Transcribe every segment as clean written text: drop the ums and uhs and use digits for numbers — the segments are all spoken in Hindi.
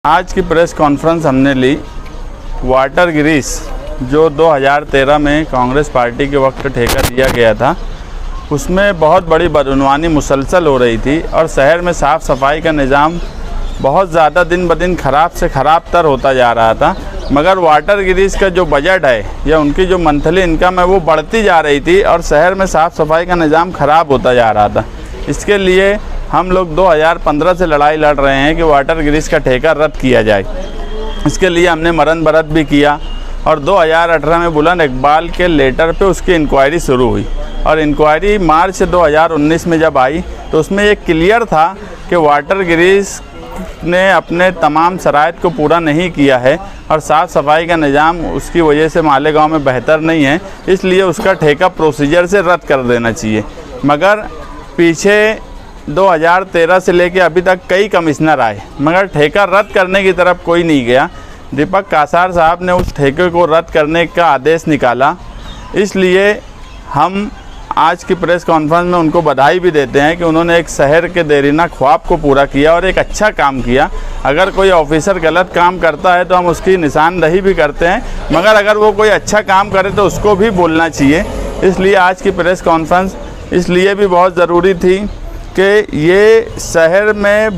आज की प्रेस कॉन्फ्रेंस हमने ली वाटर ग्रिस जो 2013 में कांग्रेस पार्टी के वक्त ठेका दिया गया था, उसमें बहुत बड़ी बदनवानी मुसलसल हो रही थी और शहर में साफ़ सफाई का निज़ाम बहुत ज़्यादा दिन ब दिन ख़राब से ख़राब तर होता जा रहा था। मगर वाटर ग्रिस का जो बजट है या उनकी जो मंथली इनकम है वो बढ़ती जा रही थी और शहर में साफ़ सफाई का निज़ाम ख़राब होता जा रहा था। इसके लिए हम लोग 2015 से लड़ाई लड़ रहे हैं कि वाटर ग्रिस का ठेका रद्द किया जाए। इसके लिए हमने मरण बरत भी किया और 2018 में बुलंद इकबाल के लेटर पे उसकी इंक्वायरी शुरू हुई और इंक्वायरी मार्च 2019 में जब आई तो उसमें ये क्लियर था कि वाटर ग्रिस ने अपने तमाम शराइत को पूरा नहीं किया है और साफ़ सफाई का निज़ाम उसकी वजह से मालेगांव में बेहतर नहीं है, इसलिए उसका ठेका प्रोसीजर से रद्द कर देना चाहिए। मगर पीछे 2013 से लेके अभी तक कई कमिश्नर आए मगर ठेका रद्द करने की तरफ कोई नहीं गया। दीपक कासार साहब ने उस ठेके को रद्द करने का आदेश निकाला, इसलिए हम आज की प्रेस कॉन्फ्रेंस में उनको बधाई भी देते हैं कि उन्होंने एक शहर के देरीना ख्वाब को पूरा किया और एक अच्छा काम किया। अगर कोई ऑफिसर गलत काम करता है तो हम उसकी निशानदही भी करते हैं, मगर अगर वो कोई अच्छा काम करे तो उसको भी बोलना चाहिए। इसलिए आज की प्रेस कॉन्फ्रेंस इसलिए भी बहुत ज़रूरी थी कि ये शहर में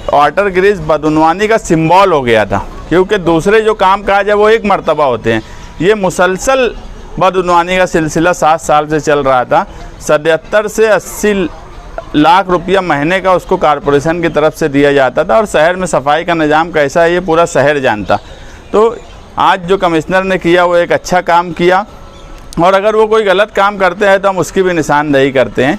वाटर ग्रिस बदनवानी का सिंबल हो गया था, क्योंकि दूसरे जो काम काज है वो एक मर्तबा होते हैं, ये मुसलसल बदनवानी का सिलसिला 7 साल से चल रहा था। 77 से 80 लाख रुपया महीने का उसको कारपोरेशन की तरफ से दिया जाता था और शहर में सफाई का निज़ाम कैसा है ये पूरा शहर जानता। तो आज जो कमिश्नर ने किया वो एक अच्छा काम किया और अगर वो कोई गलत काम करते हैं तो हम उसकी भी निशानदेही करते हैं।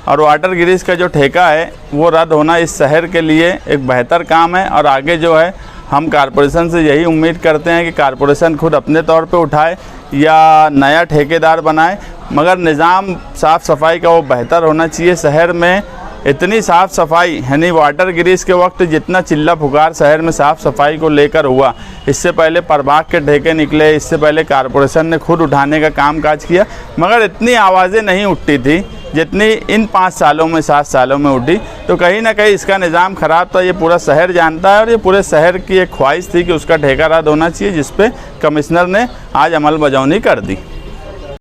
और वाटर ग्रिस का जो ठेका है वो रद्द होना इस शहर के लिए एक बेहतर काम है और आगे जो है हम कारपोरेशन से यही उम्मीद करते हैं कि कारपोरेशन खुद अपने तौर पे उठाए या नया ठेकेदार बनाए, मगर निज़ाम साफ़ सफाई का वो बेहतर होना चाहिए। शहर में इतनी साफ़ सफाई यानी वाटर ग्रिस के वक्त जितना चिल्ला पुकार शहर में साफ़ सफाई को लेकर हुआ, इससे पहले प्रभाग के ठेके निकले, इससे पहले कारपोरेशन ने खुद उठाने का काम काज किया, मगर इतनी आवाज़ें नहीं उठती थी जितनी इन 5 सालों में 7 सालों में उठी। तो कहीं ना कहीं इसका निज़ाम ख़राब था, ये पूरा शहर जानता है और ये पूरे शहर की एक ख्वाहिश थी कि उसका ठेका रद्द होना चाहिए, जिस पे कमिश्नर ने आज अमल बजावनी कर दी।